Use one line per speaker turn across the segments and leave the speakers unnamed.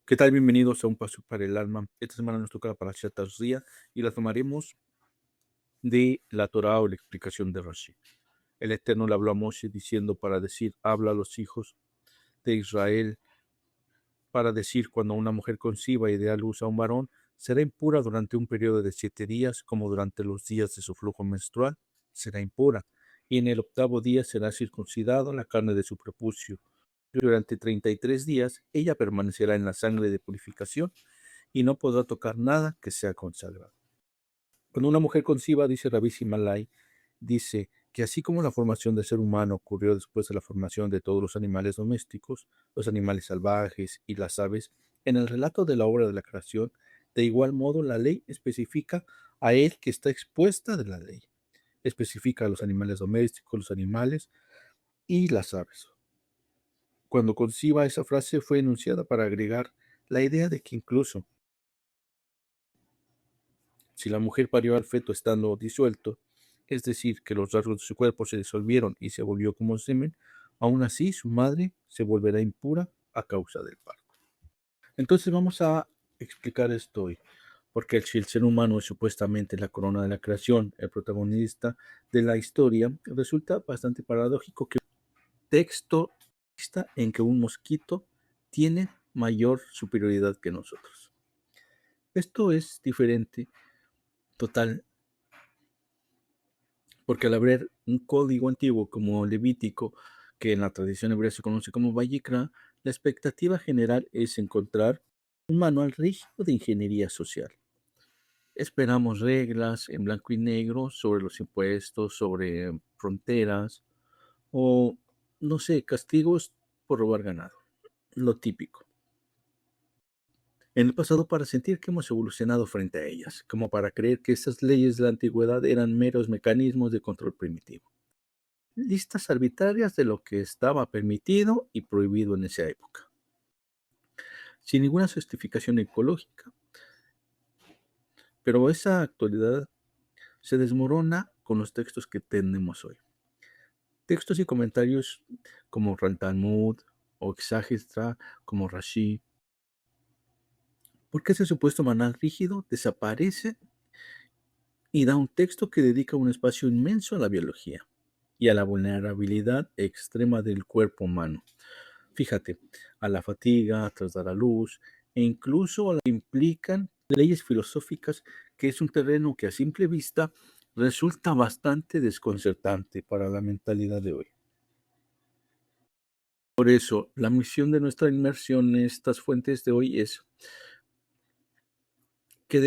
¿Qué tal? Bienvenidos a Un Paso para el Alma. Esta semana nos toca la Parashat Tazria y la tomaremos de la Torá o la explicación de Rashi. El Eterno le habló a Moshe diciendo para decir, habla a los hijos de Israel para decir cuando una mujer conciba y dé a luz a un varón, será impura durante un periodo de 7 días, como durante los días de su flujo menstrual, será impura. Y en el octavo día será circuncidado la carne de su prepucio. Durante 33 días ella permanecerá en la sangre de purificación y no podrá tocar nada que sea consagrado. Cuando una mujer conciba, dice Rabbi Simalai, dice que así como la formación del ser humano ocurrió después de la formación de todos los animales domésticos, los animales salvajes y las aves, en el relato de la obra de la creación, de igual modo la ley especifica a él que está expuesta de la ley. Especifica a los animales domésticos, los animales y las aves. Cuando conciba, esa frase fue enunciada para agregar la idea de que incluso si la mujer parió al feto estando disuelto, es decir, que los rasgos de su cuerpo se disolvieron y se volvió como semen, aún así su madre se volverá impura a causa del parto. Entonces vamos a explicar esto hoy, porque si el ser humano es supuestamente la corona de la creación, el protagonista de la historia, resulta bastante paradójico que un texto en que un mosquito tiene mayor superioridad que nosotros. Esto es diferente total porque al haber un código antiguo como Levítico, que en la tradición hebrea se conoce como Vayikra, la expectativa general es encontrar un manual rígido de ingeniería social. Esperamos reglas en blanco y negro sobre los impuestos, sobre fronteras o, no sé, castigos por robar ganado, lo típico. En el pasado para sentir que hemos evolucionado frente a ellas, como para creer que esas leyes de la antigüedad eran meros mecanismos de control primitivo. Listas arbitrarias de lo que estaba permitido y prohibido en esa época, sin ninguna justificación ecológica, pero esa actualidad se desmorona con los textos que tenemos hoy. Textos y comentarios como Talmud o Exagestra como Rashi, porque ese supuesto manual rígido desaparece y da un texto que dedica un espacio inmenso a la biología y a la vulnerabilidad extrema del cuerpo humano. Fíjate, a la fatiga tras dar a luz e incluso a la que implican leyes filosóficas, que es un terreno que a simple vista resulta bastante desconcertante para la mentalidad de hoy. Por eso, la misión de nuestra inmersión en estas fuentes de hoy es que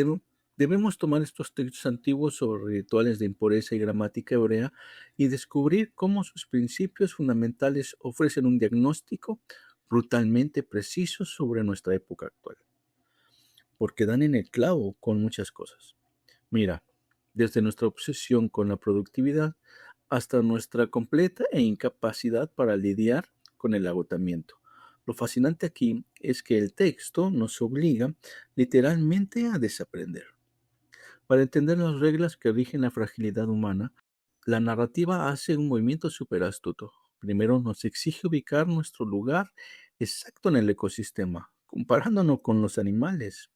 debemos tomar estos textos antiguos sobre rituales de impureza y gramática hebrea y descubrir cómo sus principios fundamentales ofrecen un diagnóstico brutalmente preciso sobre nuestra época actual, porque dan en el clavo con muchas cosas. Mira, desde nuestra obsesión con la productividad hasta nuestra completa incapacidad para lidiar con el agotamiento. Lo fascinante aquí es que el texto nos obliga literalmente a desaprender. Para entender las reglas que rigen la fragilidad humana, la narrativa hace un movimiento súper astuto. Primero nos exige ubicar nuestro lugar exacto en el ecosistema, comparándonos con los animales.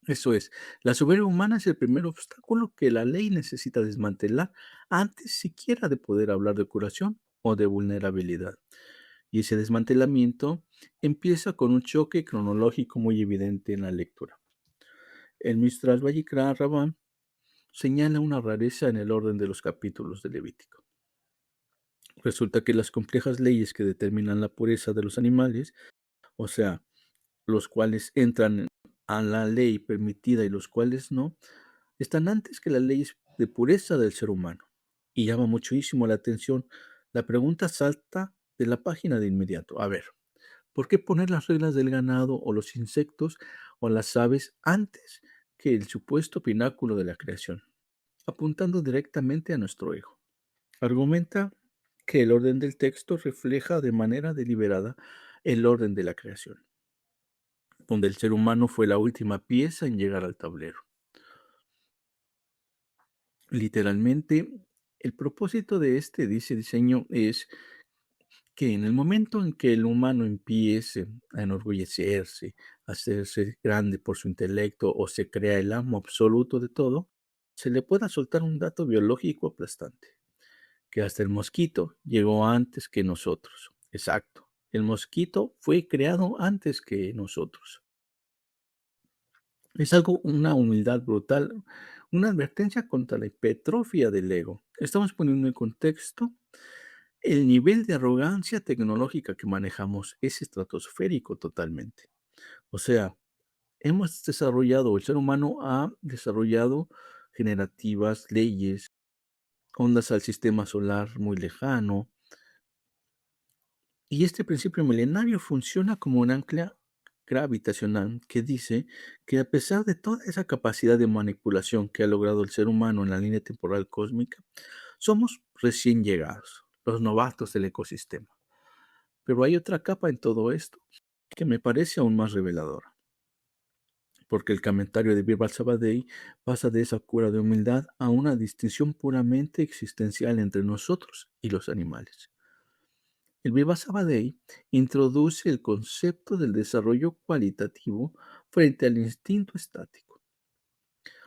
Eso es, la soberbia humana es el primer obstáculo que la ley necesita desmantelar antes siquiera de poder hablar de curación o de vulnerabilidad. Y ese desmantelamiento empieza con un choque cronológico muy evidente en la lectura. El Midrash Vayikra Rabbah señala una rareza en el orden de los capítulos de Levítico. Resulta que las complejas leyes que determinan la pureza de los animales, o sea, los cuales entran a la ley permitida y los cuales no, están antes que las leyes de pureza del ser humano. Y llama muchísimo la atención. La pregunta salta de la página de inmediato. A ver, ¿por qué poner las reglas del ganado o los insectos o las aves antes que el supuesto pináculo de la creación? Apuntando directamente a nuestro ego. Argumenta que el orden del texto refleja de manera deliberada el orden de la creación, donde el ser humano fue la última pieza en llegar al tablero. Literalmente, el propósito de dice diseño es que en el momento en que el humano empiece a enorgullecerse, a hacerse grande por su intelecto o se crea el amo absoluto de todo, se le pueda soltar un dato biológico aplastante, que hasta el mosquito llegó antes que nosotros. Exacto, el mosquito fue creado antes que nosotros. Es algo, una humildad brutal, una advertencia contra la hipertrofia del ego. Estamos poniendo en contexto el nivel de arrogancia tecnológica que manejamos es estratosférico totalmente. O sea, hemos desarrollado, el ser humano ha desarrollado generativas, leyes, ondas al sistema solar muy lejano, y este principio milenario funciona como un ancla gravitacional que dice que a pesar de toda esa capacidad de manipulación que ha logrado el ser humano en la línea temporal cósmica, somos recién llegados, los novatos del ecosistema. Pero hay otra capa en todo esto que me parece aún más reveladora, porque el comentario de Birbal Sabadell pasa de esa cura de humildad a una distinción puramente existencial entre nosotros y los animales. El Birbal Sabadell introduce el concepto del desarrollo cualitativo frente al instinto estático.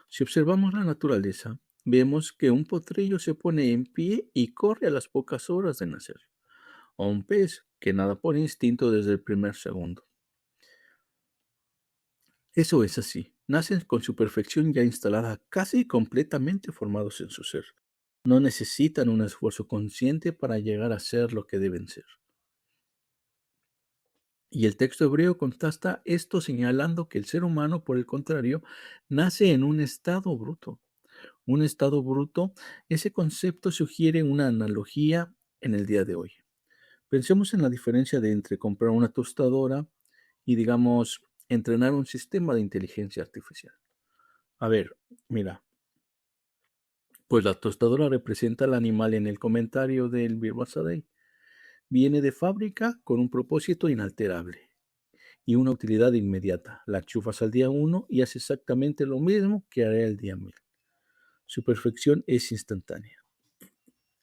Si observamos la naturaleza, vemos que un potrillo se pone en pie y corre a las pocas horas de nacer, o un pez que nada por instinto desde el primer segundo. Eso es así. Nacen con su perfección ya instalada, casi completamente formados en su ser. No necesitan un esfuerzo consciente para llegar a ser lo que deben ser. Y el texto hebreo contrasta esto señalando que el ser humano, por el contrario, nace en un estado bruto. Un estado bruto, ese concepto sugiere una analogía en el día de hoy. Pensemos en la diferencia de entre comprar una tostadora y, digamos, entrenar un sistema de inteligencia artificial. A ver, mira, pues la tostadora representa al animal en el comentario del Birbal Sabadell. Viene de fábrica con un propósito inalterable y una utilidad inmediata. La enchufas al día 1 y hace exactamente lo mismo que hará el día 1000. Su perfección es instantánea.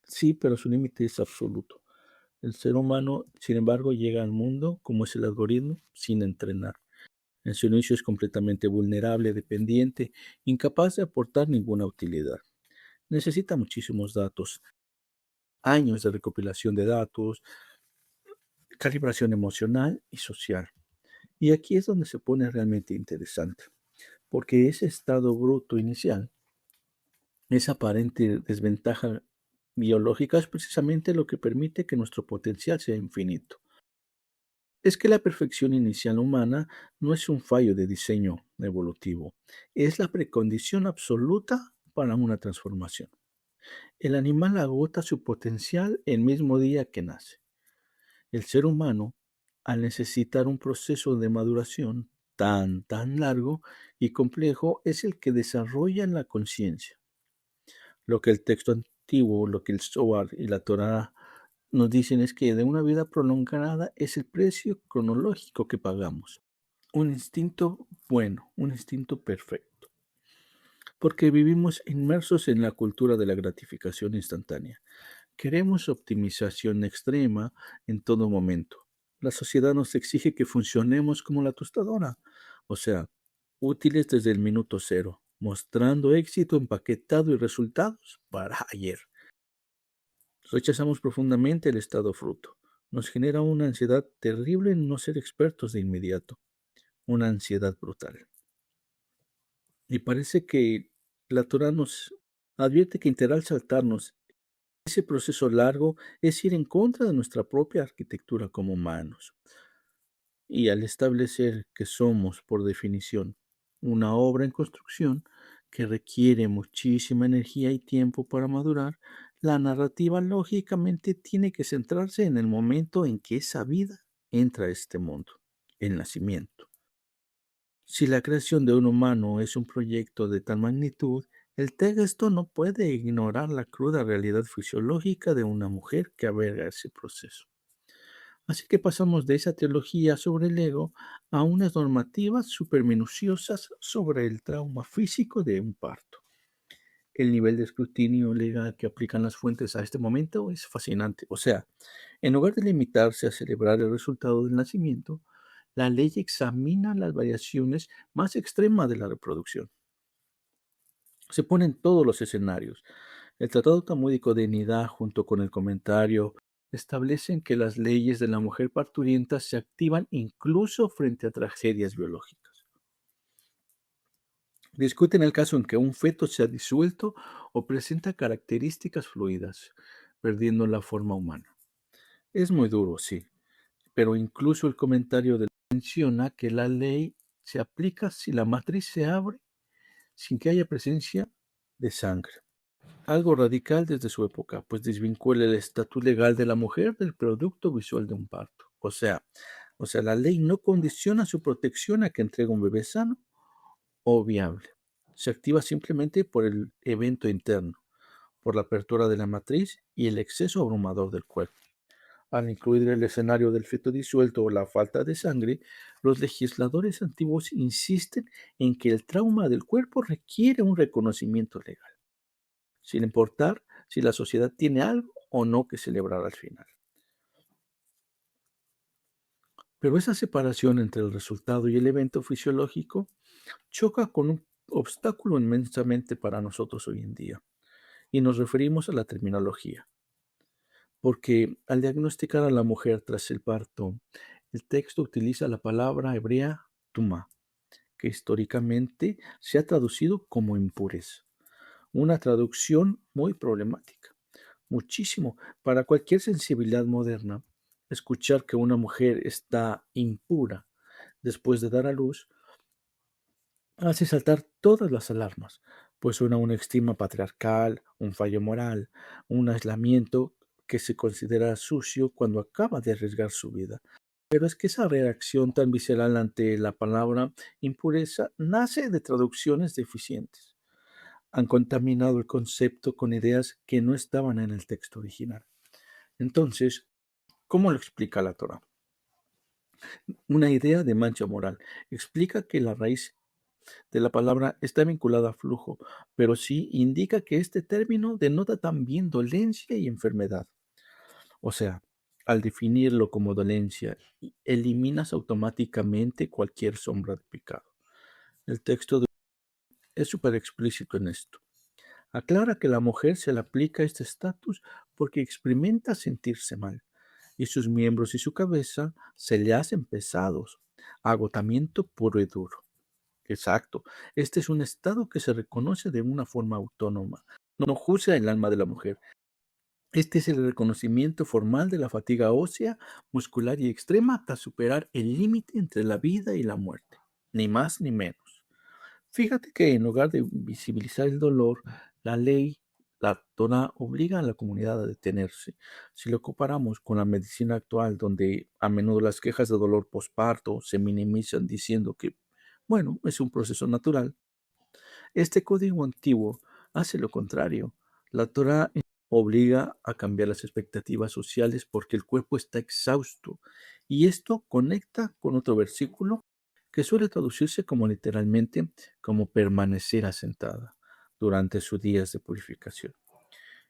Sí, pero su límite es absoluto. El ser humano, sin embargo, llega al mundo, como es el algoritmo, sin entrenar. En su inicio es completamente vulnerable, dependiente, incapaz de aportar ninguna utilidad. Necesita muchísimos datos, años de recopilación de datos, calibración emocional y social. Y aquí es donde se pone realmente interesante, porque ese estado bruto inicial, esa aparente desventaja biológica es precisamente lo que permite que nuestro potencial sea infinito. Es que la perfección inicial humana no es un fallo de diseño evolutivo, es la precondición absoluta para una transformación. El animal agota su potencial el mismo día que nace. El ser humano, al necesitar un proceso de maduración tan largo y complejo, es el que desarrolla la conciencia. Lo que el texto antiguo, lo que el Zohar y la Torá nos dicen es que de una vida prolongada es el precio cronológico que pagamos. Un instinto bueno, un instinto perfecto. Porque vivimos inmersos en la cultura de la gratificación instantánea. Queremos optimización extrema en todo momento. La sociedad nos exige que funcionemos como la tostadora, o sea, útiles desde el minuto cero, mostrando éxito empaquetado y resultados para ayer. Rechazamos profundamente el estado fruto. Nos genera una ansiedad terrible en no ser expertos de inmediato, una ansiedad brutal. Y parece que la Torah nos advierte que intentar saltarnos ese proceso largo es ir en contra de nuestra propia arquitectura como humanos. Y al establecer que somos, por definición, una obra en construcción que requiere muchísima energía y tiempo para madurar, la narrativa lógicamente tiene que centrarse en el momento en que esa vida entra a este mundo, el nacimiento. Si la creación de un humano es un proyecto de tal magnitud, el texto no puede ignorar la cruda realidad fisiológica de una mujer que alberga ese proceso. Así que pasamos de esa teología sobre el ego a unas normativas superminuciosas sobre el trauma físico de un parto. El nivel de escrutinio legal que aplican las fuentes a este momento es fascinante. O sea, En lugar de limitarse a celebrar el resultado del nacimiento, la ley examina las variaciones más extremas de la reproducción. Se ponen todos los escenarios. El Tratado Talmúdico de Nidá, junto con el comentario, establecen que las leyes de la mujer parturienta se activan incluso frente a tragedias biológicas. Discuten el caso en que un feto se ha disuelto o presenta características fluidas, perdiendo la forma humana. Es muy duro, sí, pero incluso el comentario menciona que la ley se aplica si la matriz se abre sin que haya presencia de sangre. Algo radical desde su época, pues desvincula el estatus legal de la mujer del producto visual de un parto. O sea, la ley no condiciona su protección a que entregue un bebé sano o viable. Se activa simplemente por el evento interno, por la apertura de la matriz y el exceso abrumador del cuerpo. Al incluir el escenario del feto disuelto o la falta de sangre, los legisladores antiguos insisten en que el trauma del cuerpo requiere un reconocimiento legal, sin importar si la sociedad tiene algo o no que celebrar al final. Pero esa separación entre el resultado y el evento fisiológico choca con un obstáculo inmensamente para nosotros hoy en día, y nos referimos a la terminología, porque al diagnosticar a la mujer tras el parto, el texto utiliza la palabra hebrea tuma, que históricamente se ha traducido como impureza, una traducción muy problemática. Muchísimo. Para cualquier sensibilidad moderna, escuchar que una mujer está impura después de dar a luz hace saltar todas las alarmas, pues suena una estima patriarcal, un fallo moral, un aislamiento que se considera sucio cuando acaba de arriesgar su vida. Pero es que esa reacción tan visceral ante la palabra impureza nace de traducciones deficientes. Han contaminado el concepto con ideas que no estaban en el texto original. Entonces, ¿cómo lo explica la Torá? Una idea de mancha moral. Explica que la raíz de la palabra está vinculada a flujo, pero sí indica que este término denota también dolencia y enfermedad. O sea, al definirlo como dolencia, eliminas automáticamente cualquier sombra de pecado. El texto es súper explícito en esto. Aclara que la mujer se le aplica este estatus porque experimenta sentirse mal y sus miembros y su cabeza se le hacen pesados, agotamiento puro y duro. Exacto, este es un estado que se reconoce de una forma autónoma, no juzga el alma de la mujer. Este es el reconocimiento formal de la fatiga ósea, muscular y extrema hasta superar el límite entre la vida y la muerte, ni más ni menos. Fíjate que en lugar de visibilizar el dolor, la ley, la Torah, obliga a la comunidad a detenerse. Si lo comparamos con la medicina actual, donde a menudo las quejas de dolor posparto se minimizan diciendo que, bueno, es un proceso natural, este código antiguo hace lo contrario. La Torah obliga a cambiar las expectativas sociales porque el cuerpo está exhausto. Y esto conecta con otro versículo que suele traducirse como literalmente como permanecer asentada durante sus días de purificación.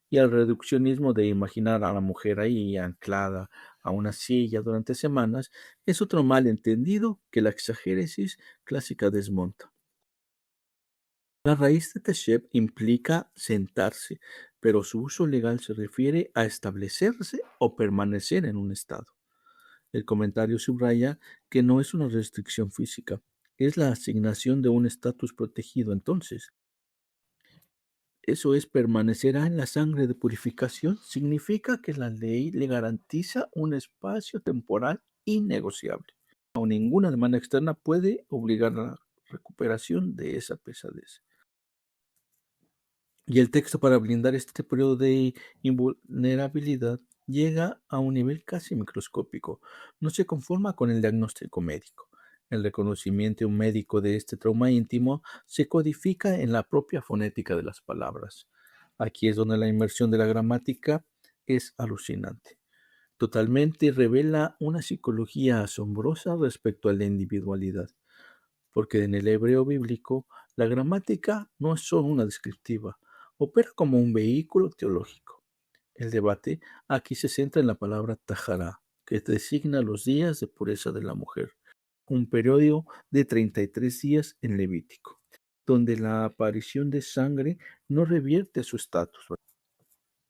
Y el reduccionismo de imaginar a la mujer ahí anclada a una silla durante semanas es otro malentendido que la exagéresis clásica desmonta. La raíz de Teshup implica sentarse, pero su uso legal se refiere a establecerse o permanecer en un estado. El comentario subraya que no es una restricción física, es la asignación de un estatus protegido. Entonces, eso es permanecerá en la sangre de purificación, significa que la ley le garantiza un espacio temporal innegociable. O ninguna demanda externa puede obligar a la recuperación de esa pesadez. Y el texto para blindar este periodo de invulnerabilidad llega a un nivel casi microscópico. No se conforma con el diagnóstico médico. El reconocimiento médico de este trauma íntimo se codifica en la propia fonética de las palabras. Aquí es donde la inmersión de la gramática es alucinante. Totalmente revela una psicología asombrosa respecto a la individualidad, porque en el hebreo bíblico la gramática no es solo una descriptiva, opera como un vehículo teológico. El debate aquí se centra en la palabra tajará, que designa los días de pureza de la mujer, un periodo de 33 días en Levítico, donde la aparición de sangre no revierte su estatus.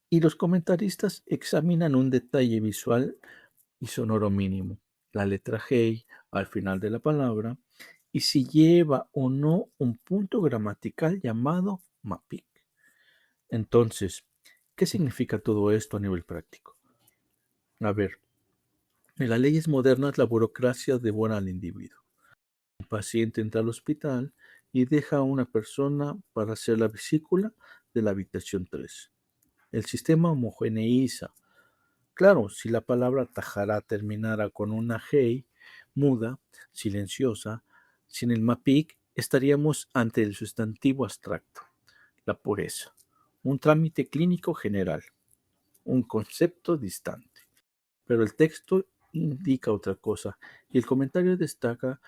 Y los comentaristas examinan un detalle visual y sonoro mínimo, la letra G al final de la palabra, y si lleva o no un punto gramatical llamado mapik. Entonces, ¿qué significa todo esto a nivel práctico? A ver, en las leyes modernas la burocracia devora al individuo. Un paciente entra al hospital y deja a una persona para hacer la vesícula de la habitación 3. El sistema homogeneiza. Claro, si la palabra tajará terminara con una G muda, silenciosa, sin el mapik, estaríamos ante el sustantivo abstracto, la pureza, un trámite clínico general, un concepto distante. Pero el texto indica otra cosa, y el comentario destaca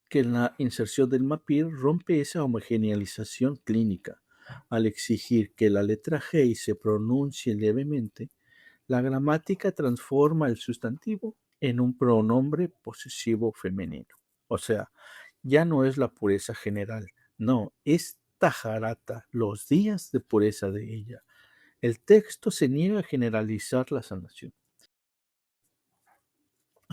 que la inserción del mapir rompe esa homogeneización clínica. Al exigir que la letra G se pronuncie levemente, la gramática transforma el sustantivo en un pronombre posesivo femenino. O sea, ya no es la pureza general, no, es tajarata, los días de pureza de ella. El texto se niega a generalizar la sanación.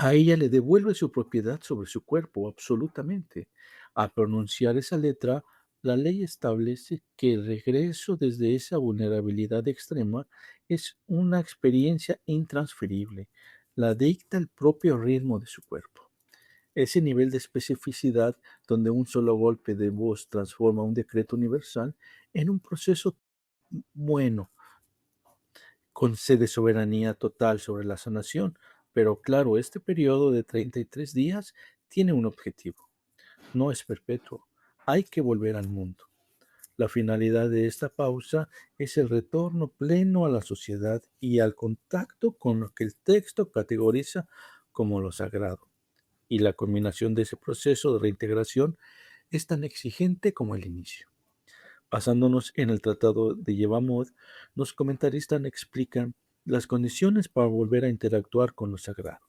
A ella le devuelve su propiedad sobre su cuerpo, absolutamente. Al pronunciar esa letra, la ley establece que el regreso desde esa vulnerabilidad extrema es una experiencia intransferible. La dicta el propio ritmo de su cuerpo. Ese nivel de especificidad donde un solo golpe de voz transforma un decreto universal en un proceso bueno, concede soberanía total sobre la sanación, pero claro, este periodo de 33 días tiene un objetivo, no es perpetuo, hay que volver al mundo. La finalidad de esta pausa es el retorno pleno a la sociedad y al contacto con lo que el texto categoriza como lo sagrado. Y la culminación de ese proceso de reintegración es tan exigente como el inicio. Basándonos en el Tratado de Yevamot, los comentaristas explican las condiciones para volver a interactuar con lo sagrado,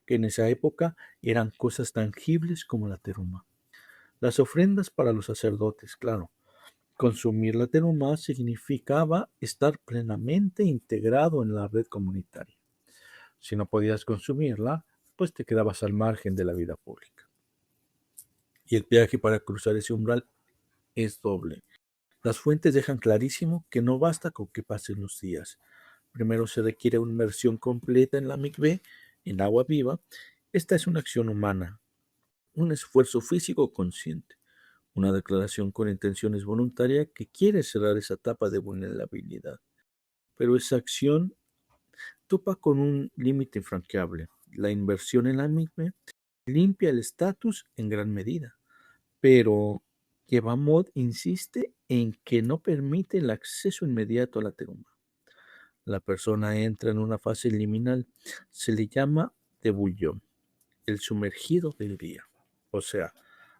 que en esa época eran cosas tangibles como la teruma. Las ofrendas para los sacerdotes, claro. Consumir la teruma significaba estar plenamente integrado en la red comunitaria. Si no podías consumirla, pues te quedabas al margen de la vida pública. Y el viaje para cruzar ese umbral es doble. Las fuentes dejan clarísimo que no basta con que pasen los días. Primero se requiere una inmersión completa en la mikvé, en agua viva. Esta es una acción humana, un esfuerzo físico consciente, una declaración con intenciones voluntaria que quiere cerrar esa etapa de vulnerabilidad. Pero esa acción topa con un límite infranqueable. La inversión en la mikvé limpia el estatus en gran medida, pero Yevamot insiste en que no permite el acceso inmediato a la teruma. La persona entra en una fase liminal, se le llama debullón, el sumergido del día. O sea,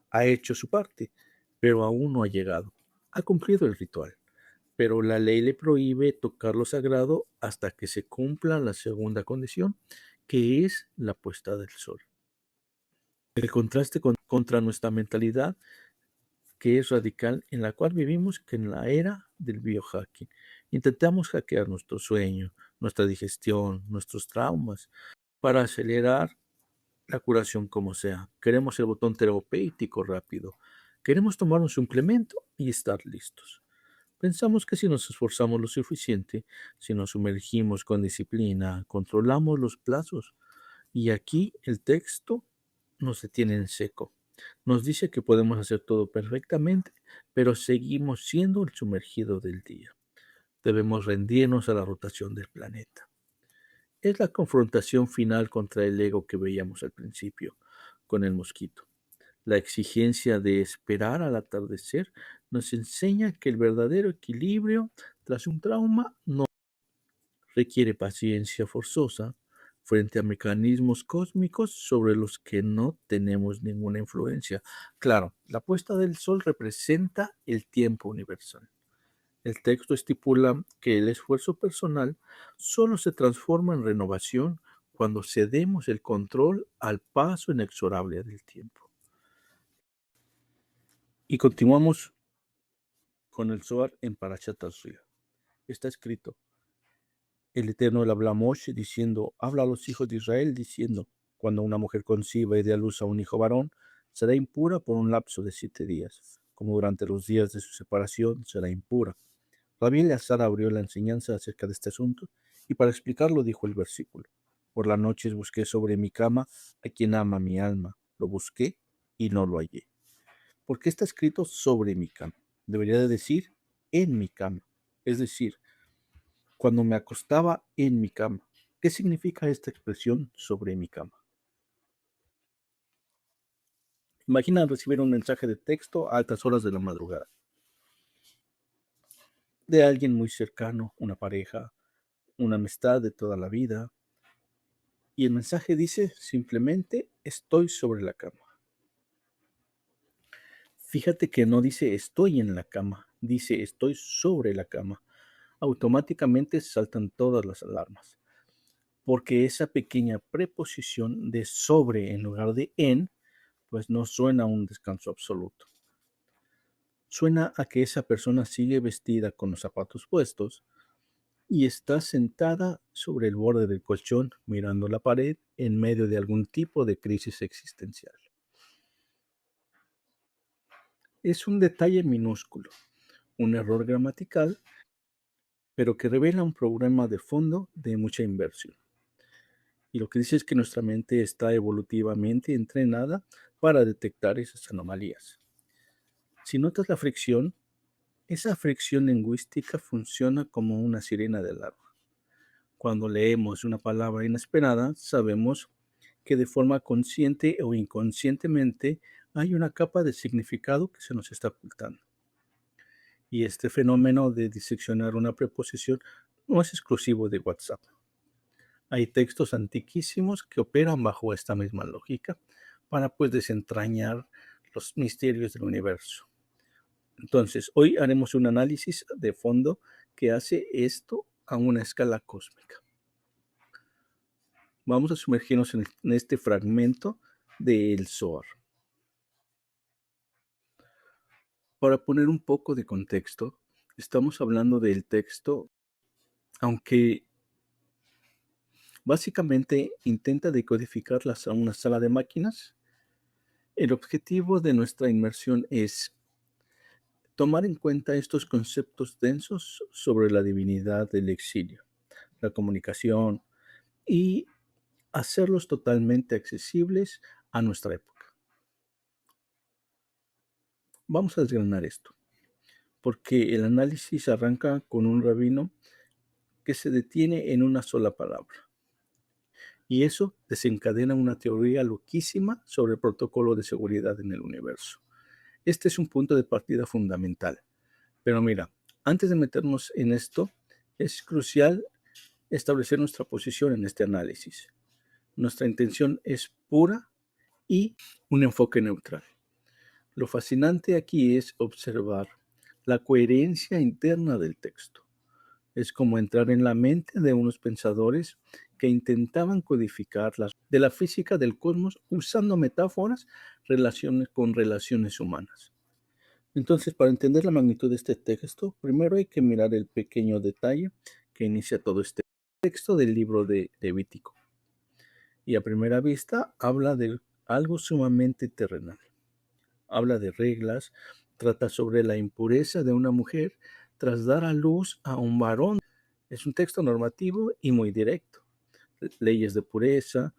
ha hecho su parte, pero aún no ha llegado. Ha cumplido el ritual, pero la ley le prohíbe tocar lo sagrado hasta que se cumpla la segunda condición, que es la puesta del sol. El contraste contra nuestra mentalidad que es radical, en la cual vivimos que en la era del biohacking. Intentamos hackear nuestro sueño, nuestra digestión, nuestros traumas, para acelerar la curación como sea. Queremos el botón terapéutico rápido. Queremos tomar un suplemento y estar listos. Pensamos que si nos esforzamos lo suficiente, si nos sumergimos con disciplina, controlamos los plazos. Y aquí el texto nos detiene en seco. Nos dice que podemos hacer todo perfectamente, pero seguimos siendo el sumergido del día. Debemos rendirnos a la rotación del planeta. Es la confrontación final contra el ego que veíamos al principio, con el mosquito. La exigencia de esperar al atardecer nos enseña que el verdadero equilibrio tras un trauma no requiere paciencia forzosa frente a mecanismos cósmicos sobre los que no tenemos ninguna influencia. Claro, la puesta del sol representa el tiempo universal. El texto estipula que el esfuerzo personal solo se transforma en renovación cuando cedemos el control al paso inexorable del tiempo. Y continuamos con el Zohar en Parashat Tazria. Está escrito: el Eterno le habla a Moshe diciendo: habla a los hijos de Israel diciendo, cuando una mujer conciba y dé a luz a un hijo varón, será impura por un lapso de 7 días, como durante los días de su separación será impura. Rabbi Eleazar abrió la enseñanza acerca de este asunto y para explicarlo dijo el versículo: por las noches busqué sobre mi cama a quien ama mi alma, lo busqué y no lo hallé. ¿Por qué está escrito sobre mi cama? Debería de decir en mi cama, es decir, cuando me acostaba en mi cama. ¿Qué significa esta expresión sobre mi cama? Imagina recibir un mensaje de texto a altas horas de la madrugada de alguien muy cercano, una pareja, una amistad de toda la vida, y el mensaje dice simplemente estoy sobre la cama. Fíjate que no dice estoy en la cama, dice estoy sobre la cama. Automáticamente saltan todas las alarmas, porque esa pequeña preposición de sobre en lugar de en, pues no suena a un descanso absoluto. Suena a que esa persona sigue vestida con los zapatos puestos y está sentada sobre el borde del colchón mirando la pared en medio de algún tipo de crisis existencial. Es un detalle minúsculo, un error gramatical, pero que revela un problema de fondo de mucha inversión. Y lo que dice es que nuestra mente está evolutivamente entrenada para detectar esas anomalías. Si notas la fricción, esa fricción lingüística funciona como una sirena de alarma. Cuando leemos una palabra inesperada, sabemos que de forma consciente o inconscientemente hay una capa de significado que se nos está ocultando. Y este fenómeno de diseccionar una preposición no es exclusivo de WhatsApp. Hay textos antiquísimos que operan bajo esta misma lógica para pues desentrañar los misterios del universo. Entonces, hoy haremos un análisis de fondo que hace esto a una escala cósmica. Vamos a sumergirnos en este fragmento del Zohar. Para poner un poco de contexto, estamos hablando del texto, aunque básicamente intenta decodificarlas a una sala de máquinas. El objetivo de nuestra inmersión es tomar en cuenta estos conceptos densos sobre la divinidad del exilio, la comunicación y hacerlos totalmente accesibles a nuestra época. Vamos a desgranar esto, porque el análisis arranca con un rabino que se detiene en una sola palabra. Y eso desencadena una teoría loquísima sobre el protocolo de seguridad en el universo. Este es un punto de partida fundamental. Pero mira, antes de meternos en esto, es crucial establecer nuestra posición en este análisis. Nuestra intención es pura y un enfoque neutral. Lo fascinante aquí es observar la coherencia interna del texto. Es como entrar en la mente de unos pensadores que intentaban codificar de la física del cosmos usando metáforas con relaciones humanas. Entonces, para entender la magnitud de este texto, primero hay que mirar el pequeño detalle que inicia todo este texto del libro de Levítico. Y a primera vista habla de algo sumamente terrenal. Habla de reglas, trata sobre la impureza de una mujer tras dar a luz a un varón. Es un texto normativo y muy directo. Leyes de pureza.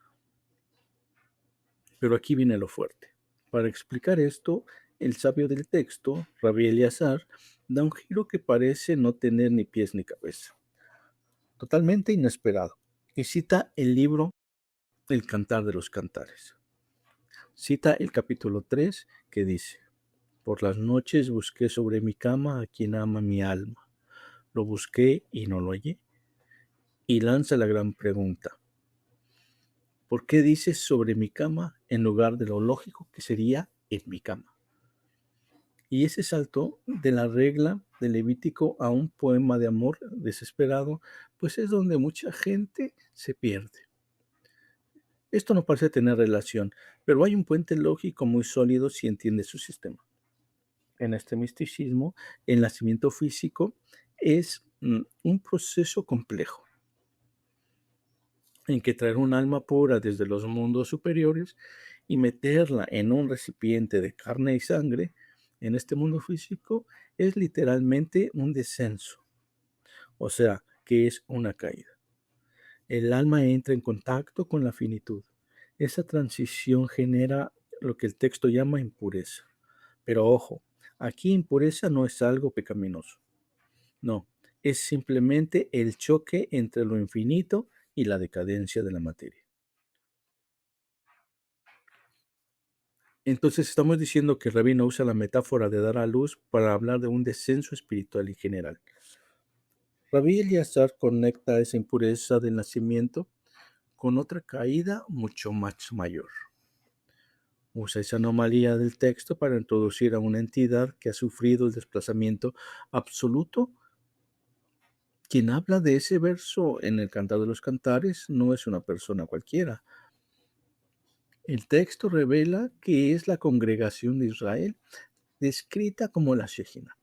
Pero aquí viene lo fuerte. Para explicar esto, el sabio del texto, Rabbi Eleazar, da un giro que parece no tener ni pies ni cabeza. Totalmente inesperado. Y cita el libro El Cantar de los Cantares. Cita el capítulo 3 que dice: por las noches busqué sobre mi cama a quien ama mi alma. Lo busqué y no lo hallé. Y lanza la gran pregunta: ¿por qué dices sobre mi cama en lugar de lo lógico que sería en mi cama? Y ese salto de la regla de Levítico a un poema de amor desesperado, pues es donde mucha gente se pierde. Esto no parece tener relación, pero hay un puente lógico muy sólido si entiendes su sistema. En este misticismo, el nacimiento físico es un proceso complejo en que traer un alma pura desde los mundos superiores y meterla en un recipiente de carne y sangre en este mundo físico es literalmente un descenso, o sea, que es una caída. El alma entra en contacto con la finitud. Esa transición genera lo que el texto llama impureza. Pero ojo, aquí impureza no es algo pecaminoso. No, es simplemente el choque entre lo infinito y la decadencia de la materia. Entonces estamos diciendo que Rabino usa la metáfora de dar a luz para hablar de un descenso espiritual en general. Rabí Eliezer conecta esa impureza del nacimiento con otra caída mucho más mayor. Usa esa anomalía del texto para introducir a una entidad que ha sufrido el desplazamiento absoluto. Quien habla de ese verso en el Cantar de los Cantares no es una persona cualquiera. El texto revela que es la congregación de Israel descrita como la Shejina,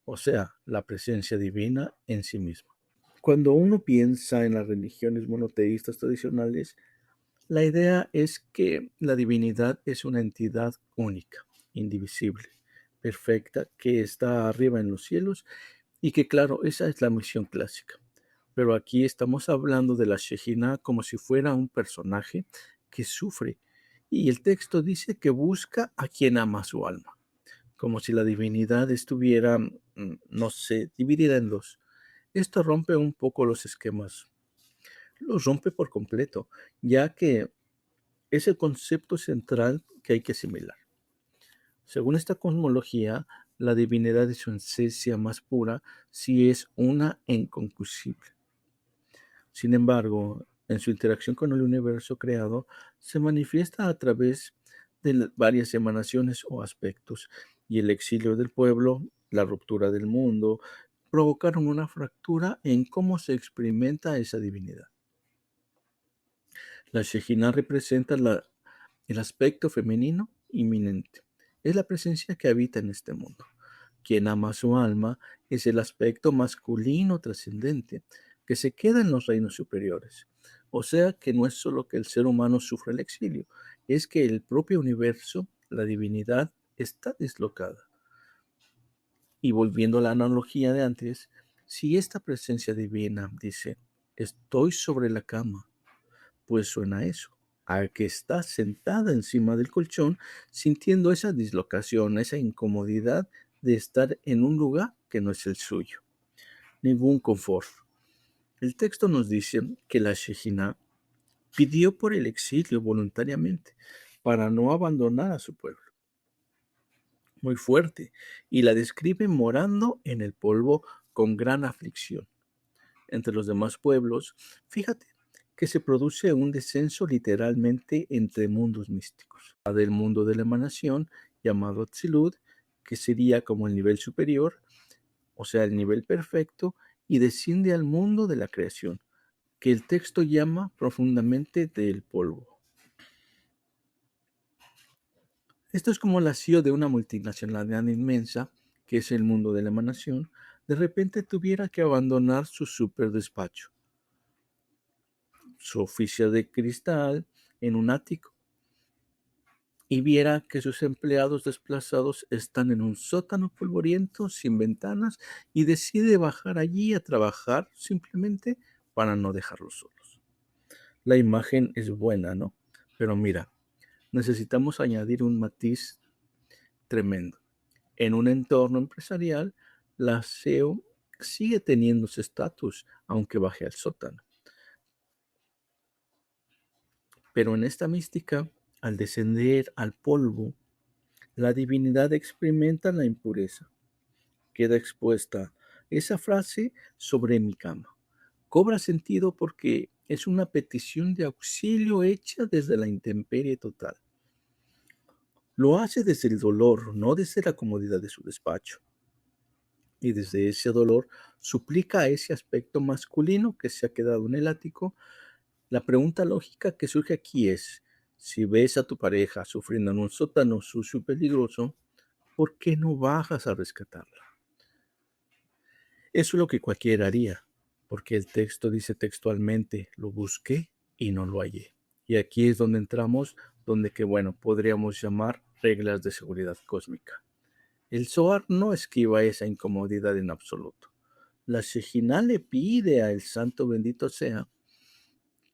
o sea, la presencia divina en sí misma. Cuando uno piensa en las religiones monoteístas tradicionales, la idea es que la divinidad es una entidad única, indivisible, perfecta, que está arriba en los cielos y que, claro, esa es la misión clásica. Pero aquí estamos hablando de la Shejina como si fuera un personaje que sufre. Y el texto dice que busca a quien ama su alma, como si la divinidad estuviera, no sé, dividida en dos. Esto rompe un poco los esquemas. Los rompe por completo, ya que es el concepto central que hay que asimilar. Según esta cosmología, la divinidad es su esencia más pura si es una e inconcusible. Sin embargo, en su interacción con el universo creado, se manifiesta a través de varias emanaciones o aspectos, y el exilio del pueblo, la ruptura del mundo, provocaron una fractura en cómo se experimenta esa divinidad. La Shejina representa el aspecto femenino inminente. Es la presencia que habita en este mundo. Quien ama su alma es el aspecto masculino trascendente que se queda en los reinos superiores. O sea que no es solo que el ser humano sufre el exilio, es que el propio universo, la divinidad, está deslocada. Y volviendo a la analogía de antes, si esta presencia divina dice, estoy sobre la cama, pues suena eso, a que está sentada encima del colchón sintiendo esa dislocación, esa incomodidad de estar en un lugar que no es el suyo. Ningún confort. El texto nos dice que la Shejina pidió por el exilio voluntariamente para no abandonar a su pueblo. Muy fuerte. Y la describe morando en el polvo con gran aflicción. Entre los demás pueblos, fíjate que se produce un descenso literalmente entre mundos místicos. Del mundo de la emanación, llamado Tzilut, que sería como el nivel superior, o sea, el nivel perfecto, y desciende al mundo de la creación, que el texto llama profundamente del polvo. Esto es como la CEO de una multinacionalidad inmensa, que es el mundo de la emanación, de repente tuviera que abandonar su super despacho, su oficina de cristal en un ático, y viera que sus empleados desplazados están en un sótano polvoriento sin ventanas y decide bajar allí a trabajar simplemente para no dejarlos solos. La imagen es buena, ¿no? Pero mira, necesitamos añadir un matiz tremendo. En un entorno empresarial, la CEO sigue teniendo su estatus, aunque baje al sótano. Pero en esta mística, al descender al polvo, la divinidad experimenta la impureza. Queda expuesta. Esa frase sobre mi cama cobra sentido porque es una petición de auxilio hecha desde la intemperie total. Lo hace desde el dolor, no desde la comodidad de su despacho. Y desde ese dolor suplica a ese aspecto masculino que se ha quedado en el ático. La pregunta lógica que surge aquí es, si ves a tu pareja sufriendo en un sótano sucio y peligroso, ¿por qué no bajas a rescatarla? Eso es lo que cualquiera haría, porque el texto dice textualmente, lo busqué y no lo hallé. Y aquí es donde entramos, donde que, bueno, podríamos llamar reglas de seguridad cósmica. El Zohar no esquiva esa incomodidad en absoluto. La Shejinah le pide al santo bendito sea,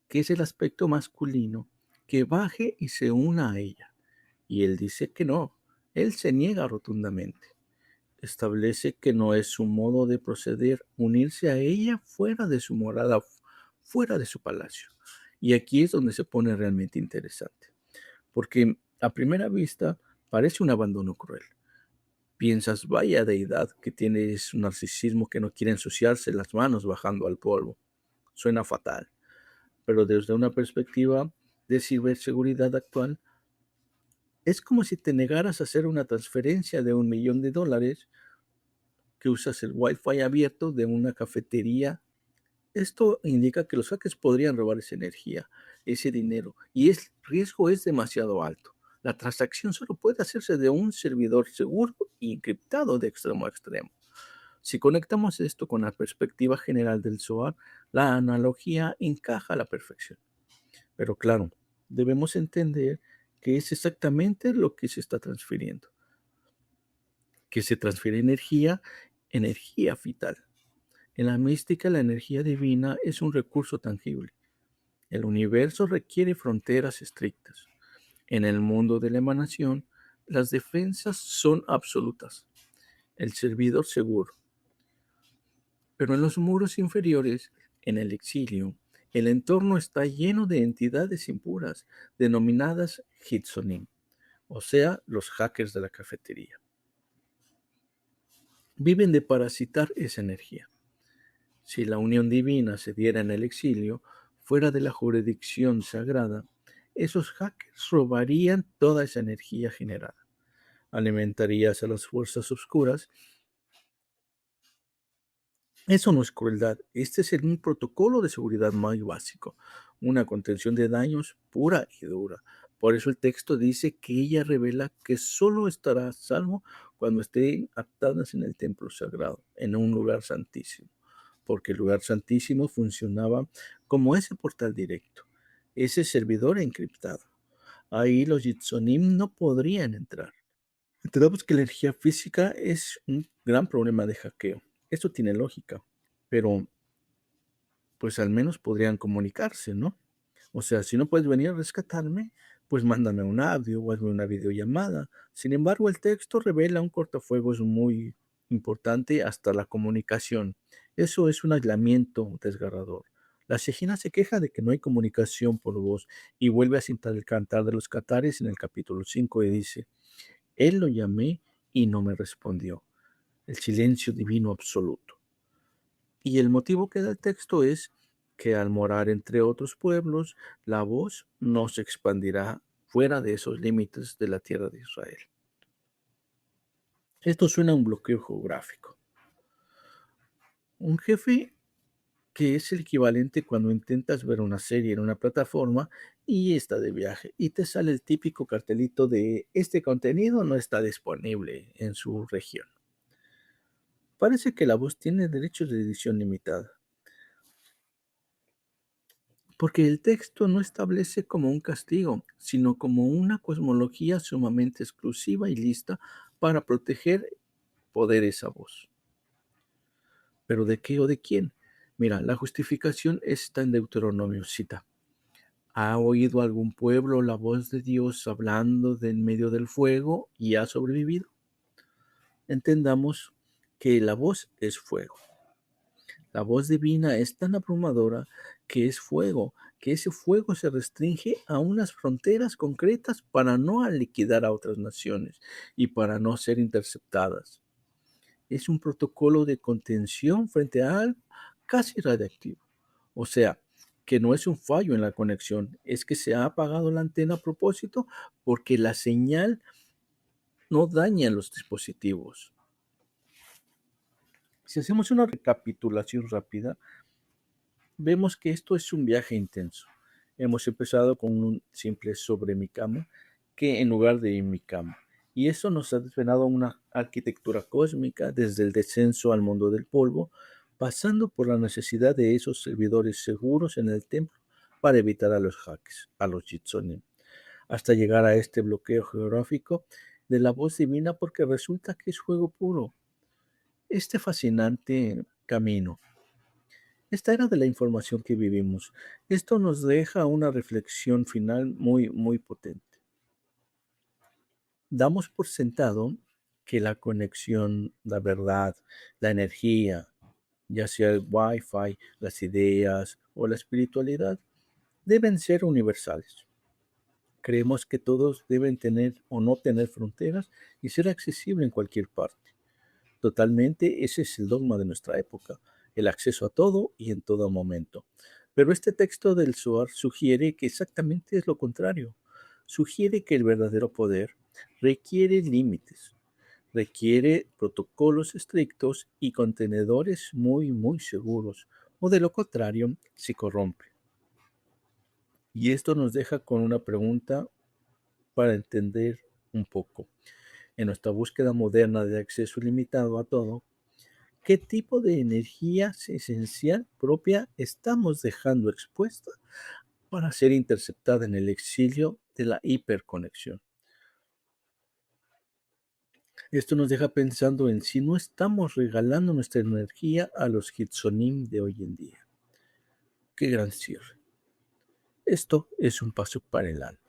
que es el aspecto masculino, que baje y se una a ella. Y él dice que no, él se niega rotundamente. Establece que no es su modo de proceder unirse a ella fuera de su morada, fuera de su palacio. Y aquí es donde se pone realmente interesante, porque a primera vista parece un abandono cruel. Piensas, vaya deidad que tiene un narcisismo que no quiere ensuciarse las manos bajando al polvo. Suena fatal, pero desde una perspectiva de ciberseguridad actual, es como si te negaras a hacer una transferencia de $1.000.000 que usas el Wi-Fi abierto de una cafetería. Esto indica que los hackers podrían robar esa energía, ese dinero, y el riesgo es demasiado alto. La transacción solo puede hacerse de un servidor seguro y encriptado de extremo a extremo. Si conectamos esto con la perspectiva general del SOAR, la analogía encaja a la perfección. Pero claro, debemos entender que es exactamente lo que se está transfiriendo, que se transfiere energía vital. En la mística, la energía divina es un recurso tangible. El universo requiere fronteras estrictas. En el mundo de la emanación, las defensas son absolutas. El servidor seguro. Pero en los muros inferiores, en el exilio, el entorno está lleno de entidades impuras, denominadas Hitzonim, o sea, los hackers de la cafetería. Viven de parasitar esa energía. Si la unión divina se diera en el exilio, fuera de la jurisdicción sagrada, esos hackers robarían toda esa energía generada. Alimentarías a las fuerzas oscuras. Eso no es crueldad, este es un protocolo de seguridad muy básico, una contención de daños pura y dura. Por eso el texto dice que ella revela que solo estará a salvo cuando estén atadas en el templo sagrado, en un lugar santísimo, porque el lugar santísimo funcionaba como ese portal directo, ese servidor encriptado. Ahí los Yitzonim no podrían entrar. Entendamos que la energía física es un gran problema de hackeo. Esto tiene lógica, pero pues al menos podrían comunicarse, ¿no? O sea, si no puedes venir a rescatarme, pues mándame un audio o hazme una videollamada. Sin embargo, el texto revela un cortafuegos muy importante hasta la comunicación. Eso es un aislamiento desgarrador. La Shejina se queja de que no hay comunicación por voz y vuelve a citar el cantar de los catares en el capítulo 5 y dice, él lo llamé y no me respondió. El silencio divino absoluto. Y el motivo que da el texto es que al morar entre otros pueblos, la voz no se expandirá fuera de esos límites de la tierra de Israel. Esto suena a un bloqueo geográfico. Un jefe que es el equivalente cuando intentas ver una serie en una plataforma y está de viaje y te sale el típico cartelito de este contenido no está disponible en su región. Parece que la voz tiene derechos de edición limitada, porque el texto no establece como un castigo, sino como una cosmología sumamente exclusiva y lista para proteger poder esa voz. ¿Pero de qué o de quién? Mira, la justificación está en Deuteronomio, cita. ¿Ha oído algún pueblo la voz de Dios hablando de en medio del fuego y ha sobrevivido? Entendamos que la voz es fuego. La voz divina es tan abrumadora que es fuego, que ese fuego se restringe a unas fronteras concretas para no liquidar a otras naciones y para no ser interceptadas. Es un protocolo de contención frente a algo casi radiactivo. O sea, que no es un fallo en la conexión, es que se ha apagado la antena a propósito porque la señal no daña los dispositivos. Si hacemos una recapitulación rápida, vemos que esto es un viaje intenso. Hemos empezado con un simple sobre mi cama, que en lugar de en mi cama. Y eso nos ha desvelado una arquitectura cósmica desde el descenso al mundo del polvo, pasando por la necesidad de esos servidores seguros en el templo para evitar a los hackers, a los Jitsonim, hasta llegar a este bloqueo geográfico de la voz divina porque resulta que es fuego puro. Este fascinante camino, esta era de la información que vivimos. Esto nos deja una reflexión final muy, muy potente. Damos por sentado que la conexión, la verdad, la energía, ya sea el Wi-Fi, las ideas o la espiritualidad, deben ser universales. Creemos que todos deben tener o no tener fronteras y ser accesible en cualquier parte. Totalmente, ese es el dogma de nuestra época, el acceso a todo y en todo momento. Pero este texto del Zohar sugiere que exactamente es lo contrario. Sugiere que el verdadero poder requiere límites, requiere protocolos estrictos y contenedores muy, muy seguros, o de lo contrario, se corrompe. Y esto nos deja con una pregunta para entender un poco. En nuestra búsqueda moderna de acceso ilimitado a todo, ¿qué tipo de energía esencial propia estamos dejando expuesta para ser interceptada en el exilio de la hiperconexión? Esto nos deja pensando en si no estamos regalando nuestra energía a los Hitsonim de hoy en día. Qué gran cierre. Esto es un paso para el alma.